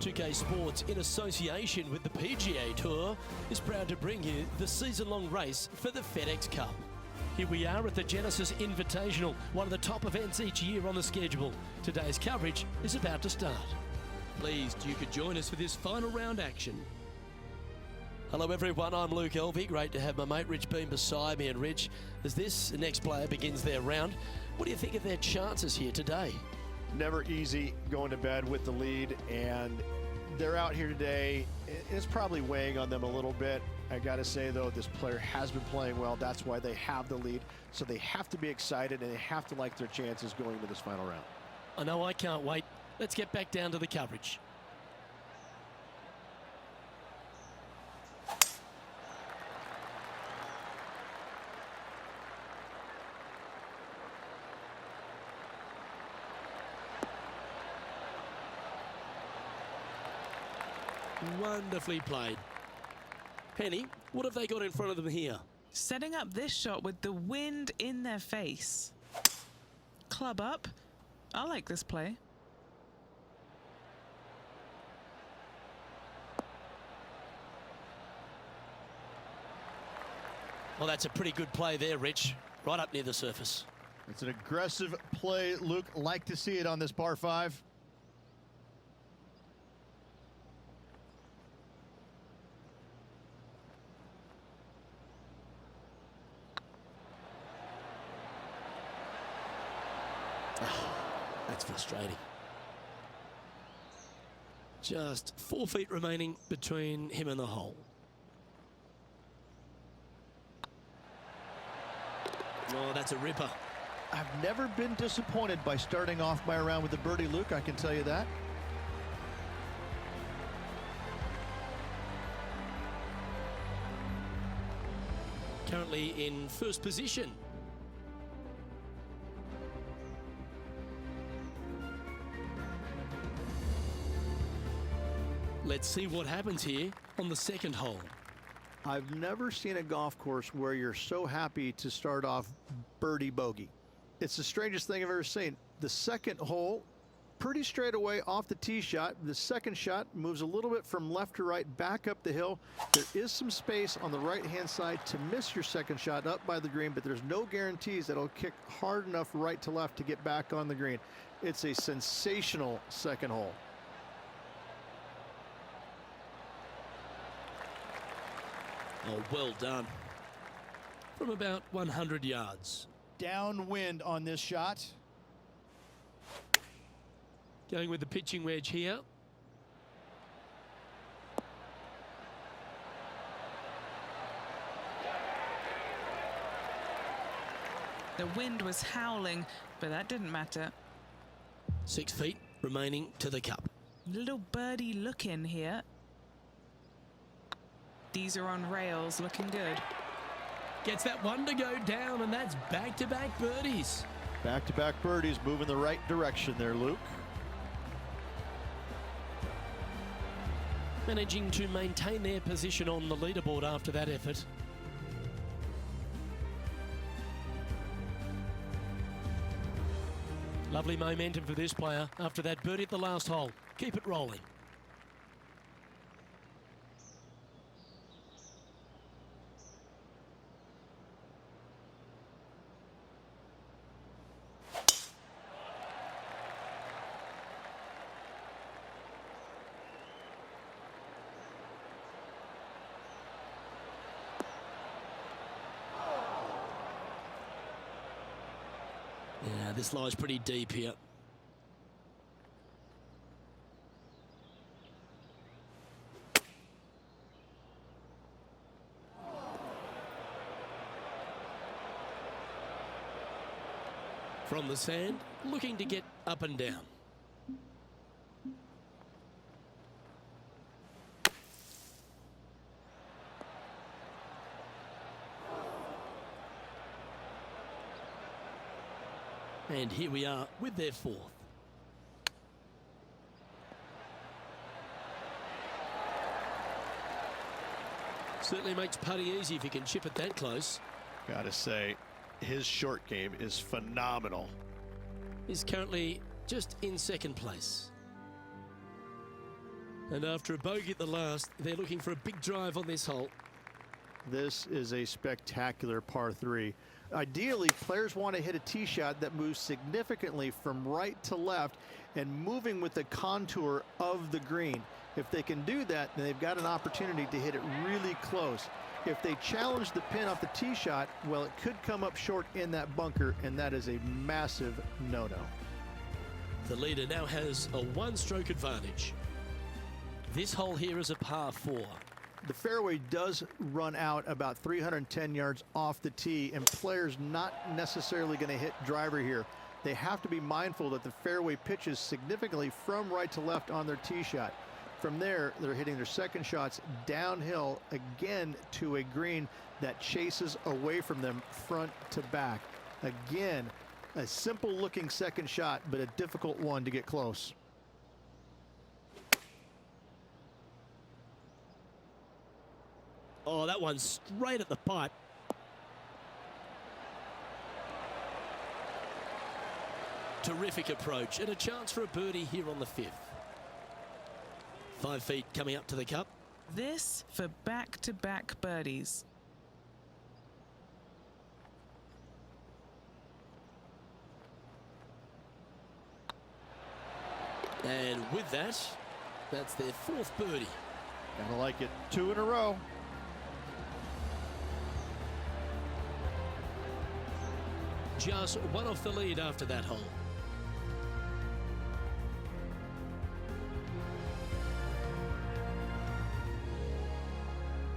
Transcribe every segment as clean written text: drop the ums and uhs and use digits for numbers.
2K Sports, in association with the PGA Tour, is proud to bring you the season-long race for the FedEx Cup. Here we are at the Genesis Invitational, one of the top events each year on the schedule. Today's coverage is about to start. Pleased you could join us for this final round action. Hello everyone, I'm Luke Elvey. Great to have my mate Rich Beam beside me. And Rich, as this next player begins their round, what do you think of their chances here today? Never easy going to bed with the lead, and they're out here today. It's probably weighing on them a little bit. I gotta say though, this player has been playing well. That's why they have the lead. So they have to be excited and they have to like their chances going into this final round. I know I can't wait. Let's get back down to the coverage. Wonderfully played. Penny, what have they got in front of them here? Setting up this shot with the wind in their face. Club up. I like this play. Well, that's a pretty good play there, Rich. Right up near the surface. It's an aggressive play, Luke. Like to see it on this par 5. That's frustrating. Just 4 feet remaining between him and the hole. Oh, that's a ripper. I've never been disappointed by starting off my round with a birdie, Luke. I can tell you that. Currently in first position. Let's see what happens here on the second hole. I've never seen a golf course where you're so happy to start off birdie bogey. It's the strangest thing I've ever seen. The second hole, pretty straight away off the tee shot. The second shot moves a little bit from left to right, back up the hill. There is some space on the right-hand side to miss your second shot up by the green, but there's no guarantees that it'll kick hard enough right to left to get back on the green. It's a sensational second hole. Oh, well done. From about 100 yards. Downwind on this shot. Going with the pitching wedge here. The wind was howling, but that didn't matter. 6 feet remaining to the cup. Little birdie look in here. These are on rails, looking good. Gets that one to go down, and that's back-to-back birdies. Back-to-back birdies, moving the right direction there, Luke. Managing to maintain their position on the leaderboard after that effort. Lovely momentum for this player after that birdie at the last hole. Keep it rolling. Yeah, this lies pretty deep here. From the sand, looking to get up and down. And here we are with their fourth. Certainly makes putting easy if you can chip it that close. Gotta say, his short game is phenomenal. He's currently just in second place. And after a bogey at the last, they're looking for a big drive on this hole. This is a spectacular par 3. Ideally, players want to hit a tee shot that moves significantly from right to left and moving with the contour of the green. If they can do that, then they've got an opportunity to hit it really close. If they challenge the pin off the tee shot, well, it could come up short in that bunker, and that is a massive no-no. The leader now has a one-stroke advantage. This hole here is a par 4. The fairway does run out about 310 yards off the tee, and players not necessarily going to hit driver here. They have to be mindful that the fairway pitches significantly from right to left on their tee shot. From there, they're hitting their second shots downhill again to a green that chases away from them front to back. Again, a simple looking second shot, but a difficult one to get close. Oh, that one's straight at the pipe. Terrific approach and a chance for a birdie here on the 5th. 5 feet coming up to the cup. This for back-to-back birdies. And with that, that's their 4th birdie. Gotta like it. 2 in a row. Just one off the lead after that hole.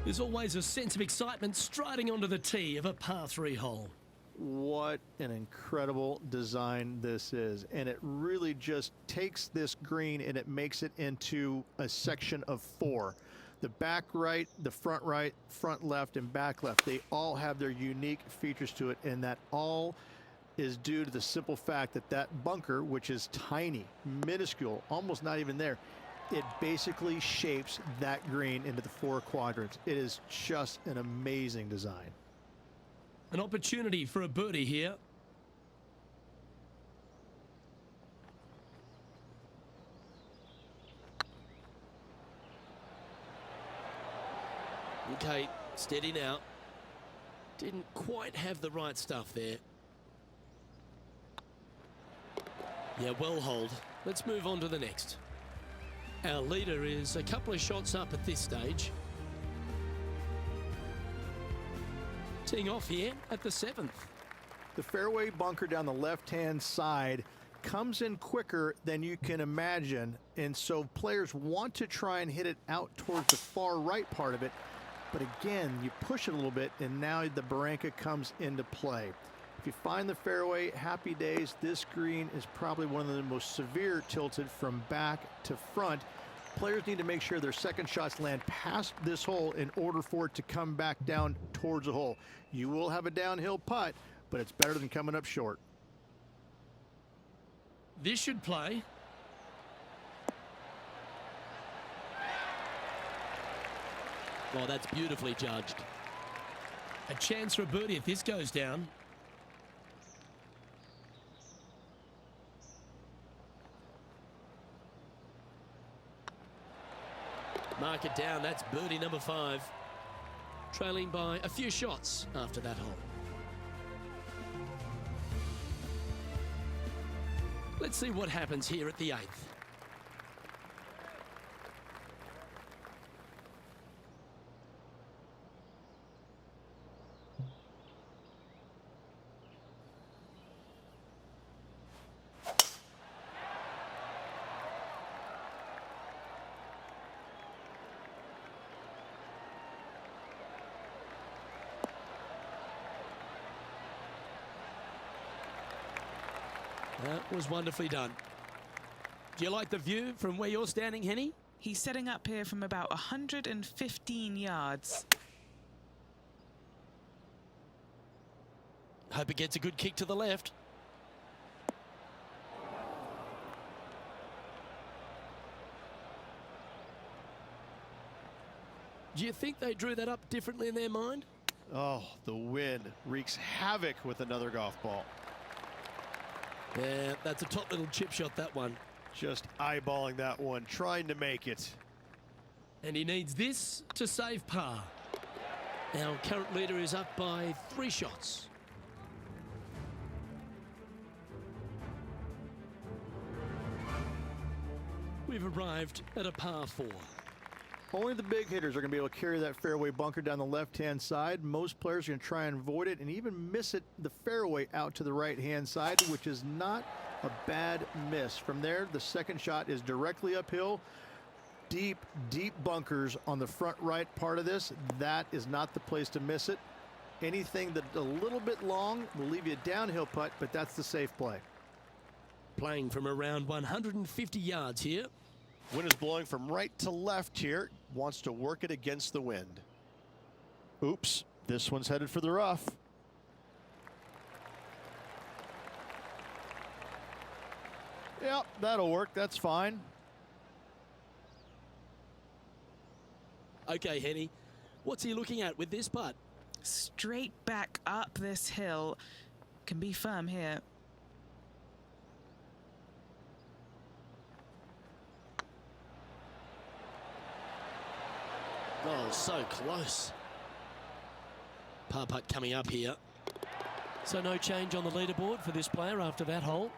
There's always a sense of excitement striding onto the tee of a par 3 hole. What an incredible design this is, and it really just takes this green and it makes it into a section of 4. The back right, front left, and back left, they all have their unique features to it, and that all is due to the simple fact that that bunker, which is tiny, minuscule, almost not even there, it basically shapes that green into the 4 quadrants. It is just an amazing design. An opportunity for a birdie here. Okay, steady now. Didn't quite have the right stuff there. Yeah, well holed. Let's move on to the next. Our leader is a couple of shots up at this stage. Teeing off here at the 7th. The fairway bunker down the left-hand side comes in quicker than you can imagine, and so players want to try and hit it out towards the far right part of it. But again, you push it a little bit, and now the barranca comes into play. If you find the fairway, happy days. This green is probably one of the most severe tilted from back to front. Players need to make sure their second shots land past this hole in order for it to come back down towards the hole. You will have a downhill putt, but it's better than coming up short. This should play. Well, that's beautifully judged. A chance for a birdie if this goes down. Mark it down. That's birdie number 5. Trailing by a few shots after that hole. Let's see what happens here at the 8th. That was wonderfully done. Do you like the view from where you're standing, Henny? He's setting up here from about 115 yards. Hope it gets a good kick to the left. Do you think they drew that up differently in their mind? Oh, the wind wreaks havoc with another golf ball. Yeah, that's a top little chip shot, that one. Just eyeballing that one, trying to make it. And he needs this to save par. Our current leader is up by 3 shots. We've arrived at a par 4. Only the big hitters are going to be able to carry that fairway bunker down the left-hand side. Most players are going to try and avoid it and even miss it the fairway out to the right-hand side, which is not a bad miss. From there, the second shot is directly uphill. Deep, deep bunkers on the front right part of this. That is not the place to miss it. Anything that's a little bit long will leave you a downhill putt, but that's the safe play. Playing from around 150 yards here. Wind is blowing from right to left here. Wants to work it against the wind. Oops, this one's headed for the rough. Yep, that'll work. That's fine. Okay, Henny, what's he looking at with this putt? Straight back up this hill. Can be firm here. Oh, so close. Par putt coming up here. So no change on the leaderboard for this player after that hole.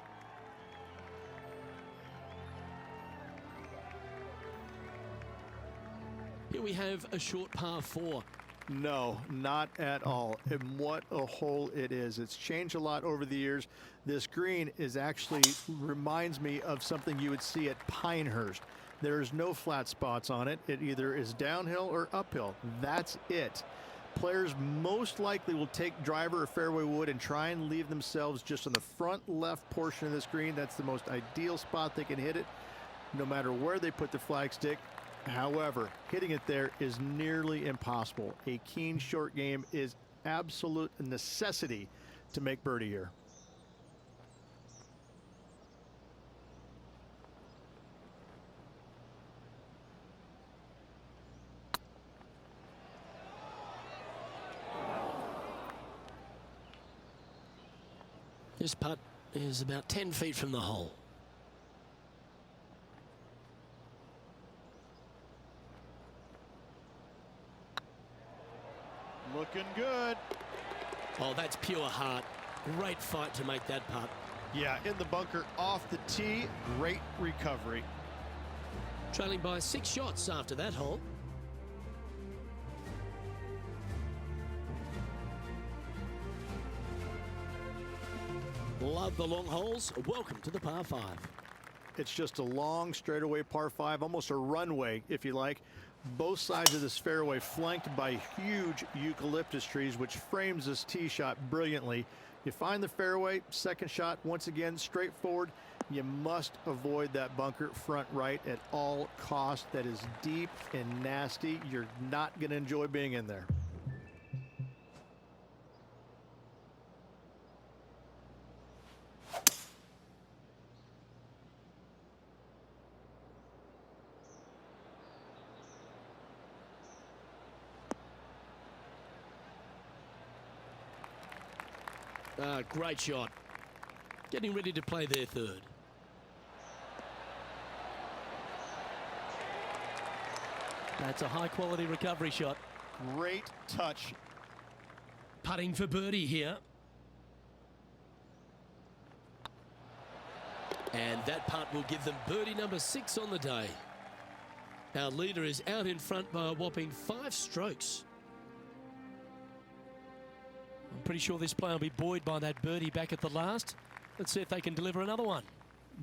Here we have a short par 4. No, not at all. And what a hole it is. It's changed a lot over the years. This green is actually reminds me of something you would see at Pinehurst. There's no flat spots on it. It either is downhill or uphill. That's it. Players most likely will take driver or fairway wood and try and leave themselves just on the front left portion of this green. That's the most ideal spot they can hit it, no matter where they put the flagstick. However, hitting it there is nearly impossible. A keen short game is absolute necessity to make birdie here. This putt is about 10 feet from the hole. Looking good. Oh, that's pure heart. Great fight to make that putt. Yeah, in the bunker off the tee. Great recovery. Trailing by 6 shots after that hole. Love the long holes. Welcome to the par 5. It's just a long straightaway par 5, almost a runway, if you like. Both sides of this fairway flanked by huge eucalyptus trees, which frames this tee shot brilliantly. You find the fairway, second shot, once again, straightforward. You must avoid that bunker front right at all costs. That is deep and nasty. You're not going to enjoy being in there. Great shot. Getting ready to play their third. That's a high quality recovery shot. Great touch. Putting for birdie here. And that putt will give them birdie number 6 on the day. Our leader is out in front by a whopping 5 strokes. I'm pretty sure this player will be buoyed by that birdie back at the last. Let's see if they can deliver another one.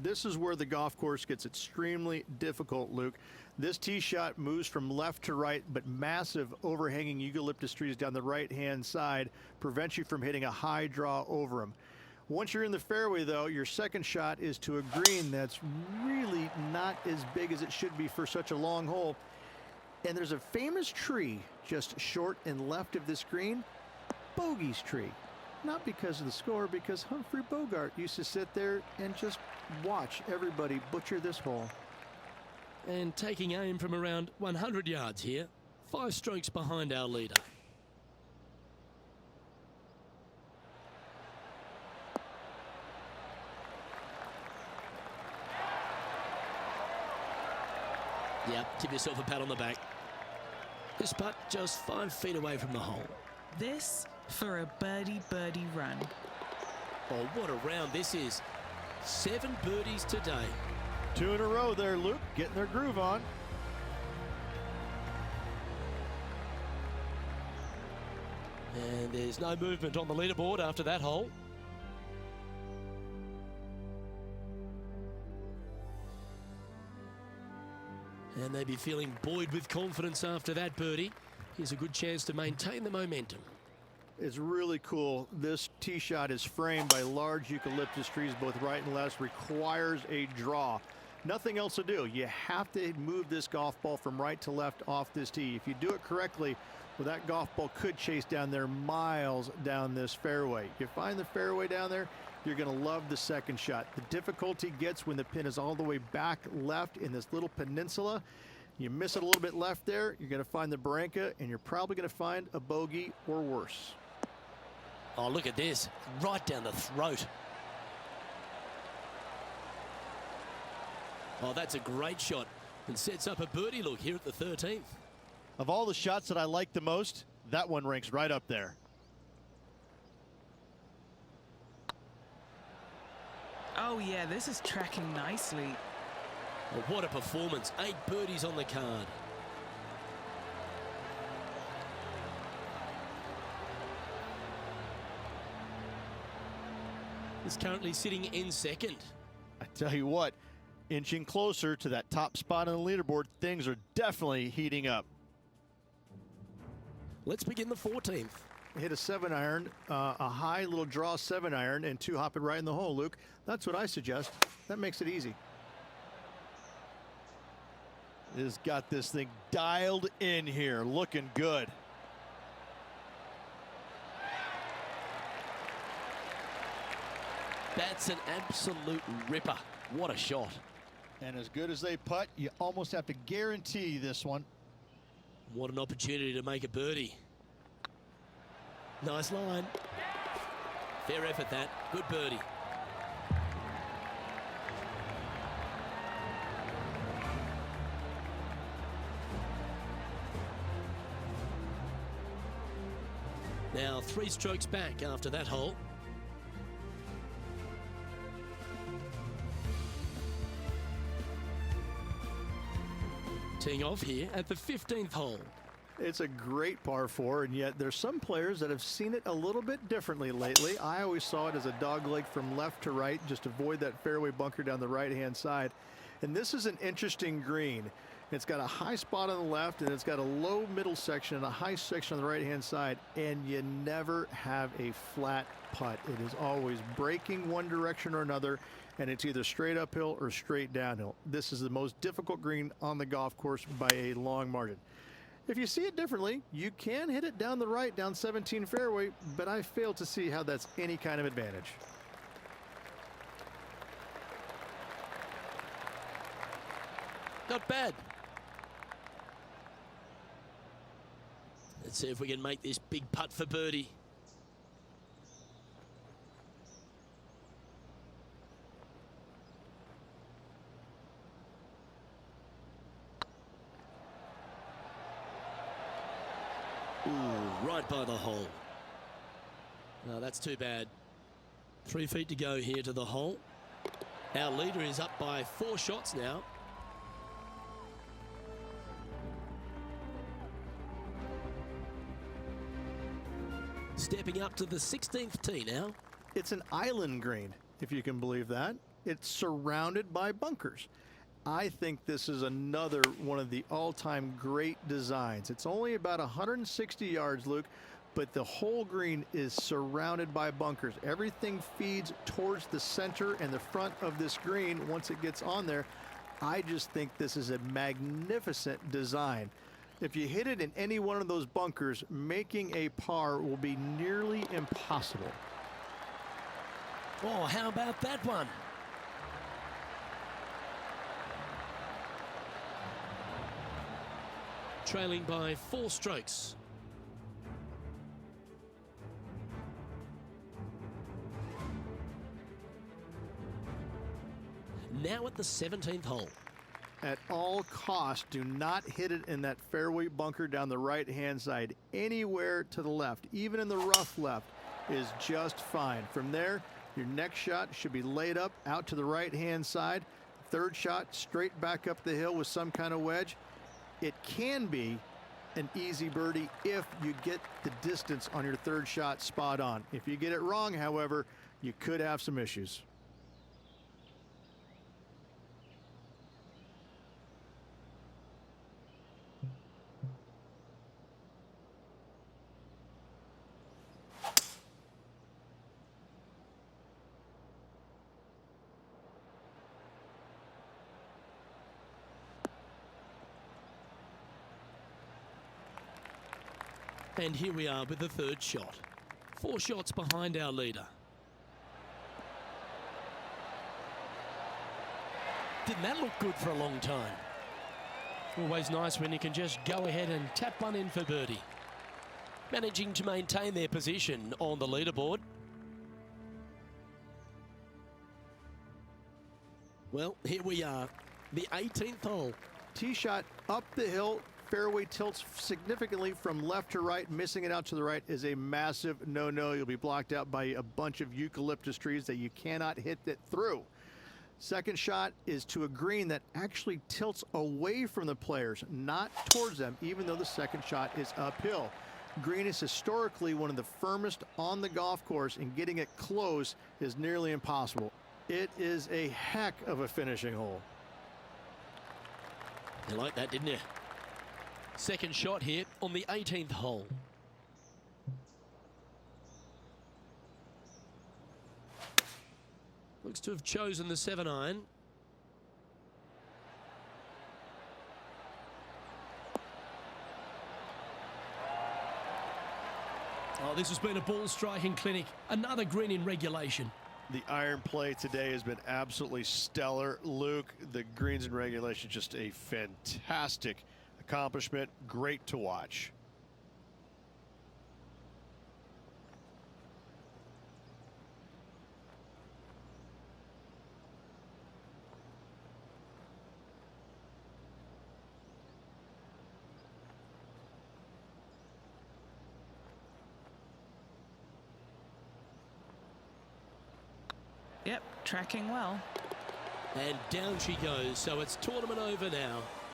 This is where the golf course gets extremely difficult, Luke. This tee shot moves from left to right, but massive overhanging eucalyptus trees down the right-hand side prevents you from hitting a high draw over them. Once you're in the fairway, though, your second shot is to a green that's really not as big as it should be for such a long hole. And there's a famous tree just short and left of this green. Bogey's tree. Not because of the score, because Humphrey Bogart used to sit there and just watch everybody butcher this hole. And taking aim from around 100 yards here, 5 strokes behind our leader. Yep, give yourself a pat on the back. This putt just 5 feet away from the hole. This for a birdie run. Oh, what a round this is. 7 birdies today. 2 in a row there, Luke, getting their groove on. And there's no movement on the leaderboard after that hole. And they'd be feeling buoyed with confidence after that birdie. Here's a good chance to maintain the momentum. It's really cool. This tee shot is framed by large eucalyptus trees, both right and left, requires a draw. Nothing else to do. You have to move this golf ball from right to left off this tee. If you do it correctly, well, that golf ball could chase down there miles down this fairway. You find the fairway down there, you're going to love the second shot. The difficulty gets when the pin is all the way back left in this little peninsula. You miss it a little bit left there, you're going to find the barranca, and you're probably going to find a bogey or worse. Oh, look at this. Right down the throat. Oh, that's a great shot and sets up a birdie look here at the 13th. Of all the shots that I like the most, that one ranks right up there. Oh yeah, this is tracking nicely. Well, what a performance. 8 birdies on the card. Is currently sitting in second. I tell you what, inching closer to that top spot on the leaderboard, things are definitely heating up. Let's begin the 14th. Hit a 7-iron, a high little draw 7-iron, and 2 hop it right in the hole, Luke. That's what I suggest. That makes it easy. Has got this thing dialed in here, looking good. That's an absolute ripper. What a shot. And as good as they putt, you almost have to guarantee this one. What an opportunity to make a birdie. Nice line. Fair effort that. Good birdie. Now 3 strokes back after that hole. Teeing off here at the 15th hole. It's a great par 4, and yet there's some players that have seen it a little bit differently lately. I always saw it as a dog leg from left to right, just avoid that fairway bunker down the right-hand side. And this is an interesting green. It's got a high spot on the left, and it's got a low middle section and a high section on the right-hand side, and you never have a flat putt. It is always breaking one direction or another, and it's either straight uphill or straight downhill. This is the most difficult green on the golf course by a long margin. If you see it differently, you can hit it down the right, down 17 fairway, but I fail to see how that's any kind of advantage. Not bad. Let's see if we can make this big putt for birdie. Ooh, right by the hole. No, that's too bad. 3 feet to go here to the hole. Our leader is up by 4 shots now. Stepping up to the 16th tee now. It's an island green, if you can believe that. It's surrounded by bunkers. I think this is another one of the all-time great designs. It's only about 160 yards, Luke, but the whole green is surrounded by bunkers. Everything feeds towards the center and the front of this green once it gets on there. I just think this is a magnificent design. If you hit it in any one of those bunkers, making a par will be nearly impossible. Oh, how about that one? Trailing by 4 strokes. Now at the 17th hole. at all costs, do not hit it in that fairway bunker down the right-hand side. Anywhere to the left, even in the rough left, is just fine. From there, your next shot should be laid up out to the right-hand side. Third shot, straight back up the hill with some kind of wedge. It can be an easy birdie if you get the distance on your third shot spot on. If you get it wrong, however, you could have some issues. And here we are with the third shot. 4 shots behind our leader. Didn't that look good for a long time? Always nice when you can just go ahead and tap one in for birdie. Managing to maintain their position on the leaderboard. Well, here we are, the 18th hole. Tee shot up the hill. Fairway tilts significantly from left to right. Missing it out to the right is a massive no-no. You'll be blocked out by a bunch of eucalyptus trees that you cannot hit it through. Second shot is to a green that actually tilts away from the players, not towards them, even though the second shot is uphill. Green is historically one of the firmest on the golf course, and getting it close is nearly impossible. It is a heck of a finishing hole. You like that, didn't you? Second shot here on the 18th hole. Looks to have chosen the 7-iron. Oh, this has been a ball striking clinic. Another green in regulation. The iron play today has been absolutely stellar. Luke, the greens in regulation, just a fantastic accomplishment. Great to watch. Yep, tracking well. And down she goes, so it's tournament over now.